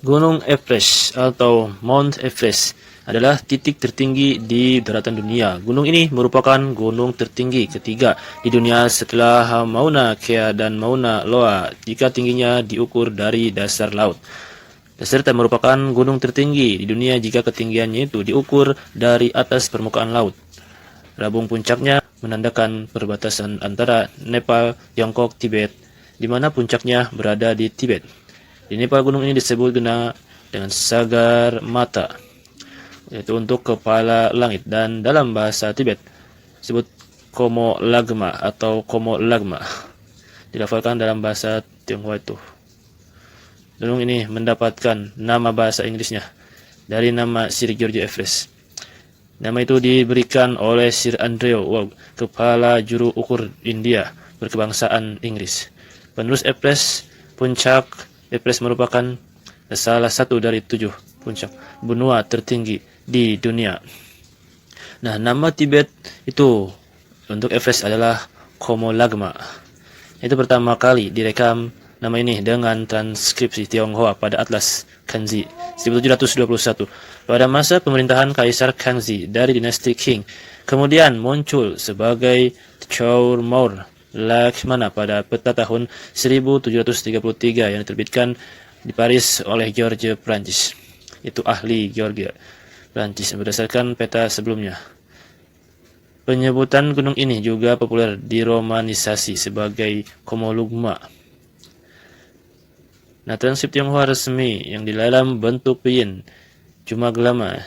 Gunung Everest atau Mount Everest adalah titik tertinggi di daratan dunia. Gunung ini merupakan gunung tertinggi ketiga di dunia setelah Mauna Kea dan Mauna Loa jika tingginya diukur dari dasar laut. Serta merupakan gunung tertinggi di dunia jika ketinggiannya itu diukur dari atas permukaan laut. Rabung puncaknya menandakan perbatasan antara Nepal, Tiongkok, Tibet, di mana puncaknya berada di Tibet. Di Nepal gunung ini disebut dengan Sagar Mata, yaitu untuk kepala langit, dan dalam bahasa Tibet disebut Komo Lagma atau Komo Lagma. Dilafalkan dalam bahasa Tionghoa itu. Gunung ini mendapatkan nama bahasa Inggrisnya dari nama Sir George Everest. Nama itu diberikan oleh Sir Andrew Wau, kepala juru ukur India berkebangsaan Inggris. Penerus Everest, puncak Everest merupakan salah satu dari 7 puncak benua tertinggi di dunia. Nah, nama Tibet itu untuk Everest adalah Komo Lagma. Itu pertama kali direkam nama ini dengan transkripsi Tionghoa pada Atlas Kanzi 1721 pada masa pemerintahan Kaisar Kangxi dari dinasti Qing. Kemudian muncul sebagai Chow Maur Lakshmana pada peta tahun 1733 yang diterbitkan di Paris oleh George Prancis. Itu ahli Georgia Prancis berdasarkan peta sebelumnya. Penyebutan gunung ini juga populer diromanisasi sebagai Komolugma. Nah, transkrip Tionghoa resmi yang di dalam bentuk pinyin cuma gelama.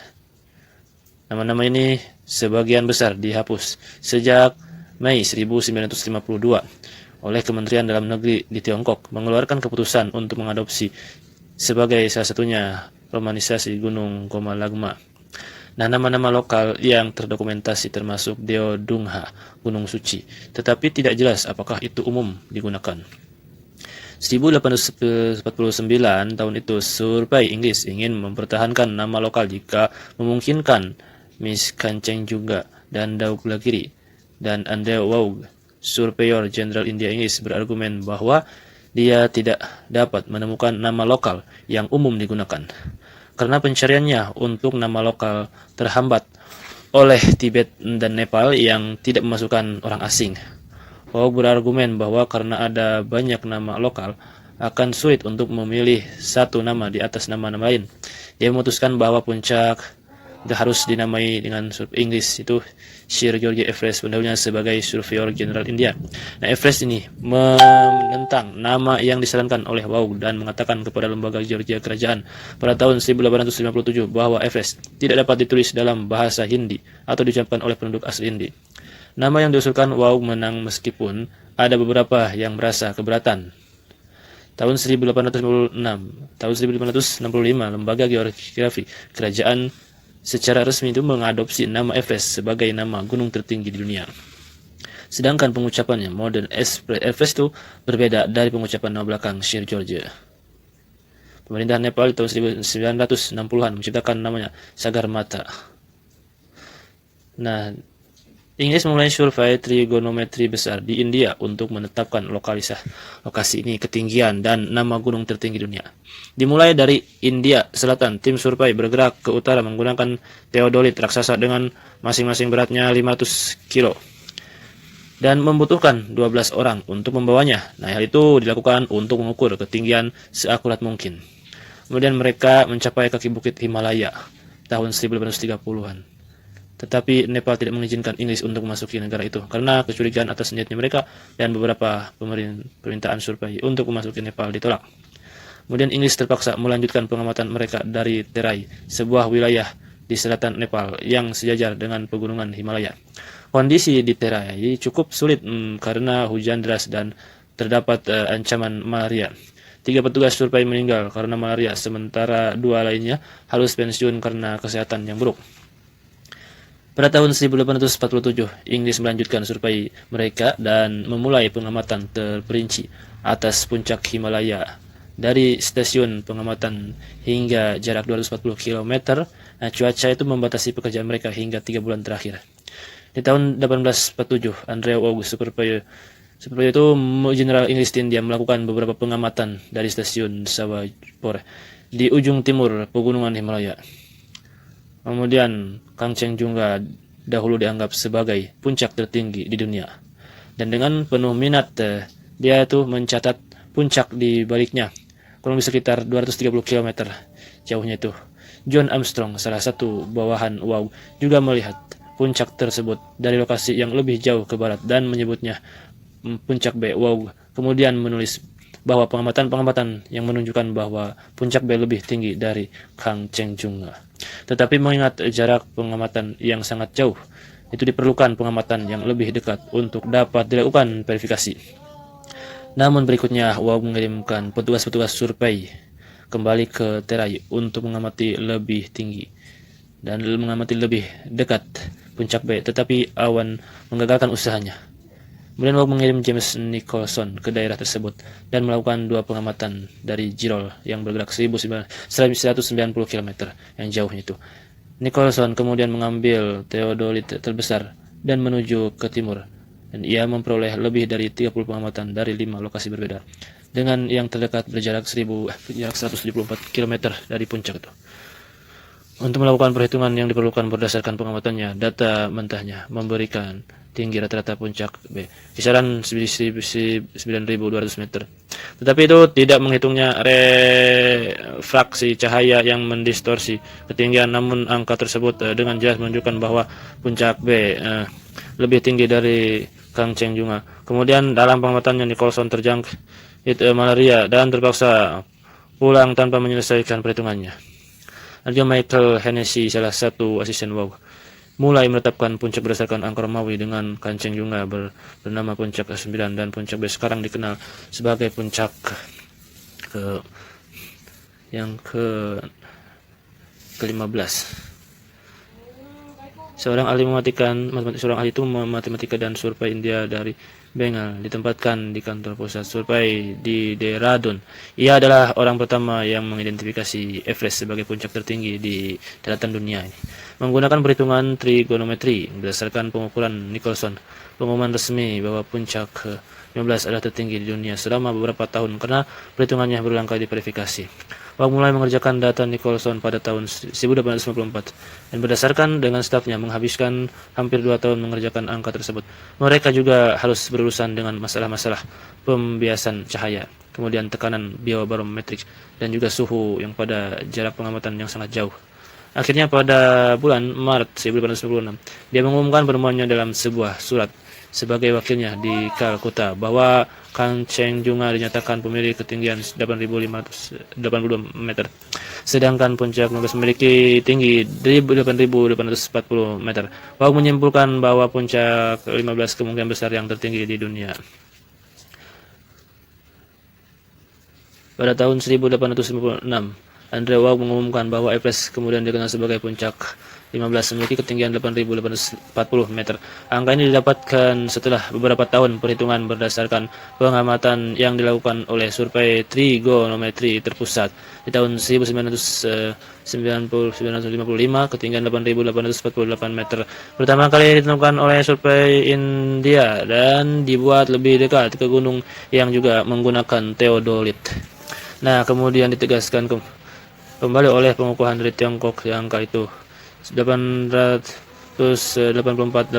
Nama-nama ini sebagian besar dihapus sejak Mei 1952 oleh Kementerian Dalam Negeri di Tiongkok mengeluarkan keputusan untuk mengadopsi sebagai salah satunya romanisasi Gunung Komalagma. Nah, nama-nama lokal yang terdokumentasi termasuk Deo Dungha, Gunung Suci, tetapi tidak jelas apakah itu umum digunakan. 1849 tahun itu, survei Inggris ingin mempertahankan nama lokal jika memungkinkan. Miss Kanceng juga dan Dauglagiri dan Andrew Wau, Surveyor Jenderal India Inggris, berargumen bahwa dia tidak dapat menemukan nama lokal yang umum digunakan karena pencariannya untuk nama lokal terhambat oleh Tibet dan Nepal yang tidak memasukkan orang asing. Wau berargumen bahwa karena ada banyak nama lokal, akan sulit untuk memilih satu nama di atas nama-nama lain. Dia memutuskan bahwa puncak harus dinamai dengan huruf Inggris, itu Sir George Everest, pendahulunya sebagai Surveyor Jenderal India. Nah, Everest ini menentang nama yang disarankan oleh Wau dan mengatakan kepada lembaga Georgia kerajaan pada tahun 1857 bahwa Everest tidak dapat ditulis dalam bahasa Hindi atau diucapkan oleh penduduk asli Hindi. Nama yang diusulkan Wau menang meskipun ada beberapa yang merasa keberatan. Tahun 1865, lembaga geografi kerajaan secara resmi itu mengadopsi nama Everest sebagai nama gunung tertinggi di dunia. Sedangkan pengucapannya modern Everest itu berbeda dari pengucapan nama belakang Sir George. Pemerintahan Nepal di tahun 1960-an menciptakan namanya Sagarmatha. Nah, Inggris memulai survei trigonometri besar di India untuk menetapkan lokasi ini, ketinggian, dan nama gunung tertinggi dunia. Dimulai dari India Selatan, tim survei bergerak ke utara menggunakan teodolit raksasa dengan masing-masing beratnya 500 kilo dan membutuhkan 12 orang untuk membawanya. Nah, hal itu dilakukan untuk mengukur ketinggian seakurat mungkin. Kemudian mereka mencapai kaki bukit Himalaya tahun 1830-an. Tetapi Nepal tidak mengizinkan Inggris untuk memasuki negara itu karena kecurigaan atas niatnya mereka, dan beberapa permintaan survei untuk memasuki Nepal ditolak. Kemudian Inggris terpaksa melanjutkan pengamatan mereka dari Terai, sebuah wilayah di selatan Nepal yang sejajar dengan pegunungan Himalaya. Kondisi di Terai cukup sulit karena hujan deras dan terdapat ancaman malaria. 3 petugas survei meninggal karena malaria, sementara 2 lainnya harus pensiun karena kesehatan yang buruk. Pada tahun 1847, Inggris melanjutkan survei mereka dan memulai pengamatan terperinci atas puncak Himalaya. Dari stasiun pengamatan hingga jarak 240 km, nah, cuaca itu membatasi pekerjaan mereka hingga 3 bulan terakhir. Di tahun 1847, Andrew Wau, Surveyor Seperti itu, Jenderal Inggris di India melakukan beberapa pengamatan dari stasiun Sawapore di ujung timur pegunungan Himalaya. Kemudian Kangchenjunga dahulu dianggap sebagai puncak tertinggi di dunia. Dan dengan penuh minat, dia itu mencatat puncak di baliknya, kurang lebih sekitar 230 km jauhnya itu. John Armstrong, salah satu bawahan WOW, juga melihat puncak tersebut dari lokasi yang lebih jauh ke barat dan menyebutnya puncak B. WOW kemudian menulis bahwa pengamatan-pengamatan yang menunjukkan bahwa puncak B lebih tinggi dari Kangchenjunga. Tetapi mengingat jarak pengamatan yang sangat jauh, itu diperlukan pengamatan yang lebih dekat untuk dapat dilakukan verifikasi. Namun berikutnya, WOW mengirimkan petugas-petugas survei kembali ke Terai untuk mengamati lebih tinggi dan mengamati lebih dekat puncak B, tetapi awan menggagalkan usahanya. Kemudian WOW mengirim James Nicholson ke daerah tersebut dan melakukan 2 pengamatan dari Girol yang bergerak 190 km yang jauhnya itu. Nicholson kemudian mengambil teodolit terbesar dan menuju ke timur, dan ia memperoleh lebih dari 30 pengamatan dari 5 lokasi berbeda, dengan yang terdekat berjarak 174 km dari puncak itu. Untuk melakukan perhitungan yang diperlukan berdasarkan pengamatannya, data mentahnya memberikan tinggi rata-rata puncak B kisaran 9.200 meter. Tetapi itu tidak menghitungnya refraksi cahaya yang mendistorsi ketinggian, namun angka tersebut dengan jelas menunjukkan bahwa puncak B lebih tinggi dari Kangchenjunga. Kemudian dalam pengamatannya, Nicholson terjangkit malaria dan terpaksa pulang tanpa menyelesaikan perhitungannya. Ada Michael Hennessy, salah satu asisten WOW, mulai menetapkan puncak berdasarkan angka Romawi dengan Kangchenjunga bernama puncak ke-9 dan puncak B sekarang dikenal sebagai puncak ke-15. Seorang ahli matematika dan survei India dari Bengal ditempatkan di kantor pusat survei di Dehradun. Ia adalah orang pertama yang mengidentifikasi Everest sebagai puncak tertinggi di daratan dunia ini. Menggunakan perhitungan trigonometri berdasarkan pengukuran Nicholson, pengumuman resmi bahwa puncak ke-15 adalah tertinggi di dunia selama beberapa tahun karena perhitungannya berulang kali diverifikasi. WOW mulai mengerjakan data Nicholson pada tahun 1854 dan berdasarkan dengan stafnya menghabiskan hampir 2 tahun mengerjakan angka tersebut. Mereka juga harus berurusan dengan masalah-masalah pembiasan cahaya, kemudian tekanan biobarometrik, dan juga suhu yang pada jarak pengamatan yang sangat jauh. Akhirnya pada bulan Maret 1896, dia mengumumkan penemuannya dalam sebuah surat sebagai wakilnya di Kalkuta bahwa Kangchenjunga dinyatakan memiliki ketinggian 8.582 meter, sedangkan puncak 15 memiliki tinggi 8.840 meter. WOW menyimpulkan bahwa puncak 15 kemungkinan besar yang tertinggi di dunia. Pada tahun 1856, Andre WOW mengumumkan bahwa Everest kemudian dikenal sebagai puncak 15 memiliki ketinggian 8.840 meter. Angka ini didapatkan setelah beberapa tahun perhitungan berdasarkan pengamatan yang dilakukan oleh survei trigonometri terpusat. Di tahun 1955, ketinggian 8.848 meter pertama kali ditemukan oleh survei India dan dibuat lebih dekat ke gunung yang juga menggunakan teodolit. Nah, kemudian ditegaskan kembali oleh pengukuhan dari Tiongkok yang angka itu 884.813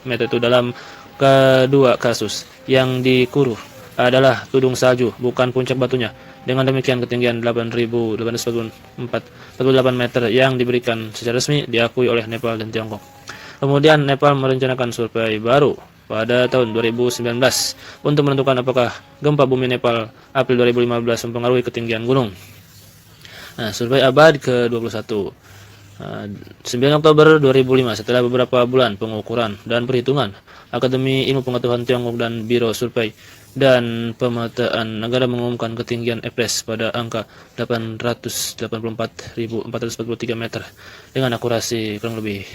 meter itu dalam kedua kasus. Yang dikuruh adalah tudung salju, bukan puncak batunya. Dengan demikian ketinggian 8.848 meter yang diberikan secara resmi diakui oleh Nepal dan Tiongkok. Kemudian Nepal merencanakan survei baru pada tahun 2019 untuk menentukan apakah gempa bumi Nepal April 2015 mempengaruhi ketinggian gunung. Nah, survei abad ke-21 9 Oktober 2005, setelah beberapa bulan pengukuran dan perhitungan, Akademi Ilmu Pengetahuan Tiongkok dan Biro Survei dan Pemetaan Negara mengumumkan ketinggian Everest pada angka 884.443 meter dengan akurasi kurang lebih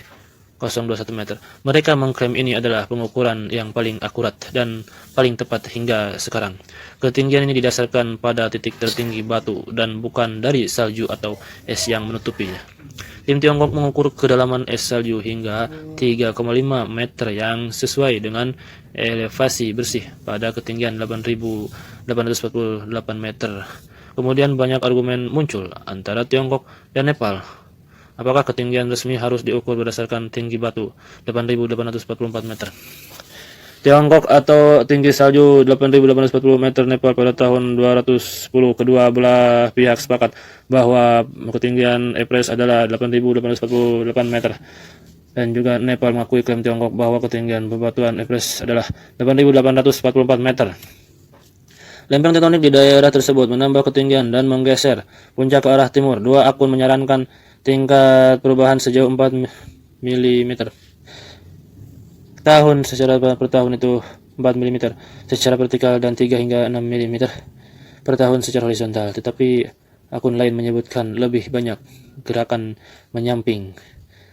0,21 meter. Mereka mengklaim ini adalah pengukuran yang paling akurat dan paling tepat hingga sekarang. Ketinggian ini didasarkan pada titik tertinggi batu dan bukan dari salju atau es yang menutupinya. Tim Tiongkok mengukur kedalaman es salju hingga 3,5 meter yang sesuai dengan elevasi bersih pada ketinggian 8.848 meter. Kemudian banyak argumen muncul antara Tiongkok dan Nepal. Apakah ketinggian resmi harus diukur berdasarkan tinggi batu 8.844 meter? Tiongkok atau tinggi salju 8.840 meter, Nepal pada tahun 210. Kedua belah pihak sepakat bahwa ketinggian Everest adalah 8.848 meter. Dan juga Nepal mengakui klaim Tiongkok bahwa ketinggian bebatuan Everest adalah 8.844 meter. Lempeng tektonik di daerah tersebut menambah ketinggian dan menggeser puncak ke arah timur. Dua akun menyarankan tingkat perubahan sejauh 4 mm tahun secara per tahun itu 4 mm secara vertikal dan 3 hingga 6 mm per tahun secara horizontal, tetapi akun lain menyebutkan lebih banyak gerakan menyamping.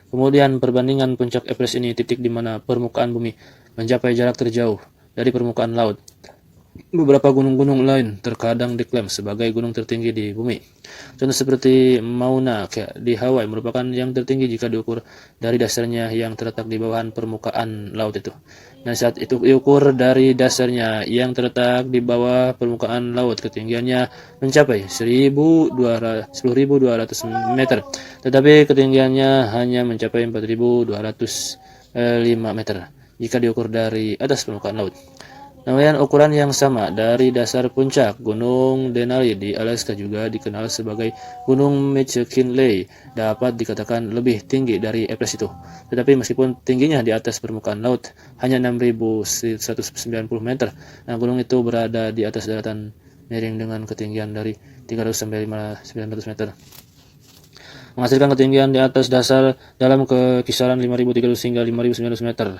Kemudian perbandingan puncak Everest ini titik di mana permukaan bumi mencapai jarak terjauh dari permukaan laut. Beberapa gunung-gunung lain terkadang diklaim sebagai gunung tertinggi di bumi. Contoh seperti Mauna Kea di Hawaii merupakan yang tertinggi jika diukur dari dasarnya yang terletak di bawah permukaan laut itu. Nah, saat itu diukur dari dasarnya yang terletak di bawah permukaan laut, ketinggiannya mencapai 10.200 meter, tetapi ketinggiannya hanya mencapai 4.205 meter jika diukur dari atas permukaan laut. Kemudian ukuran yang sama dari dasar puncak Gunung Denali di Alaska juga dikenal sebagai Gunung McKinley dapat dikatakan lebih tinggi dari Everest itu. Tetapi meskipun tingginya di atas permukaan laut hanya 6.190 meter, nah gunung itu berada di atas daratan miring dengan ketinggian dari 300 sampai 900 meter. Menghasilkan ketinggian di atas dasar dalam kisaran 5.300 hingga 5.900 meter.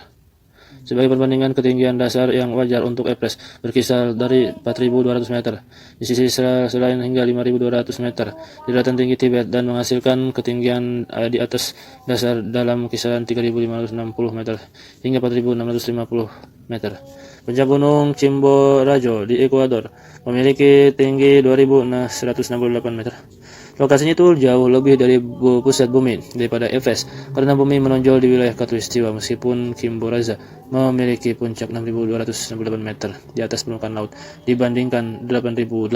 Sebagai perbandingan, ketinggian dasar yang wajar untuk Everest berkisar dari 4.200 meter di sisi selain hingga 5.200 meter di daratan tinggi Tibet dan menghasilkan ketinggian di atas dasar dalam kisaran 3.560 meter hingga 4.650 meter. Puncak Gunung Chimborazo di Ekuador memiliki tinggi 2.168 meter. Lokasinya itu jauh lebih dari pusat bumi daripada Everest karena bumi menonjol di wilayah khatulistiwa, meskipun Chimborazo memiliki puncak 6.268 meter di atas permukaan laut dibandingkan 8.840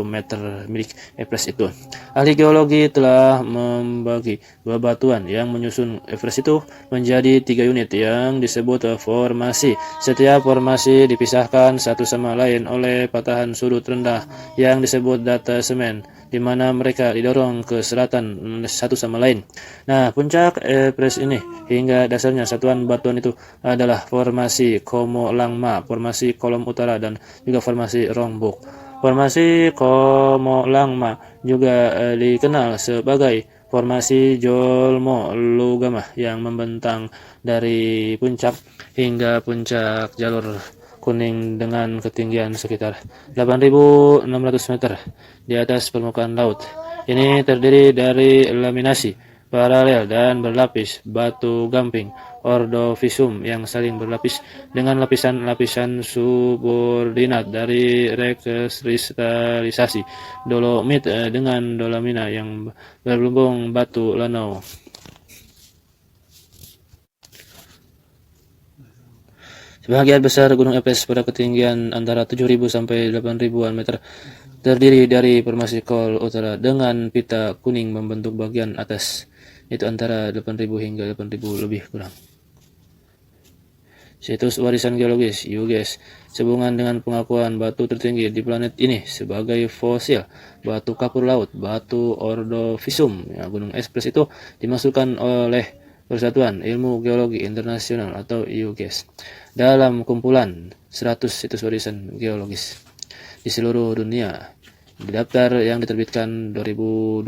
meter milik Everest itu. Ahli geologi telah membagi bebatuan yang menyusun Everest itu menjadi 3 unit yang disebut formasi. Setiap formasi dipisahkan satu sama lain oleh patahan sudut rendah yang disebut data semen, di mana mereka didorong ke selatan satu sama lain. Nah, puncak Everest ini hingga dasarnya satuan batuan itu adalah formasi Komo Langma, formasi Kolom Utara, dan juga formasi Rongbuk. Formasi Komo Langma juga dikenal sebagai formasi Jolmo Lugama yang membentang dari puncak hingga puncak jalur kuning dengan ketinggian sekitar 8.600 meter di atas permukaan laut. Ini terdiri dari laminasi paralel dan berlapis batu gamping ordovisium yang saling berlapis dengan lapisan-lapisan subordinat dari rekristalisasi dolomit dengan dolamina yang bergelombang batu lanau. Sebagian besar Gunung Everest pada ketinggian antara 7.000 sampai 8.000-an meter terdiri dari formasi Kol Utara dengan pita kuning membentuk bagian atas, itu antara 8.000 hingga 8.000 lebih kurang. Situs warisan geologis UGS sehubungan dengan pengakuan batu tertinggi di planet ini sebagai fosil batu kapur laut, batu ordovisium. Ya, Gunung Everest itu dimasukkan oleh Persatuan Ilmu Geologi Internasional atau UGS dalam kumpulan 100 situs warisan geologis di seluruh dunia. Di daftar yang diterbitkan 2022,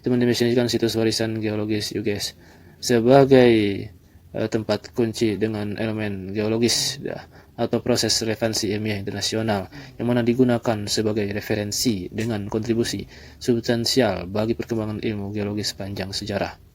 itu mendefinisikan situs warisan geologis UGS sebagai tempat kunci dengan elemen geologis atau proses relevansi ilmiah internasional yang mana digunakan sebagai referensi dengan kontribusi substansial bagi perkembangan ilmu geologi sepanjang sejarah.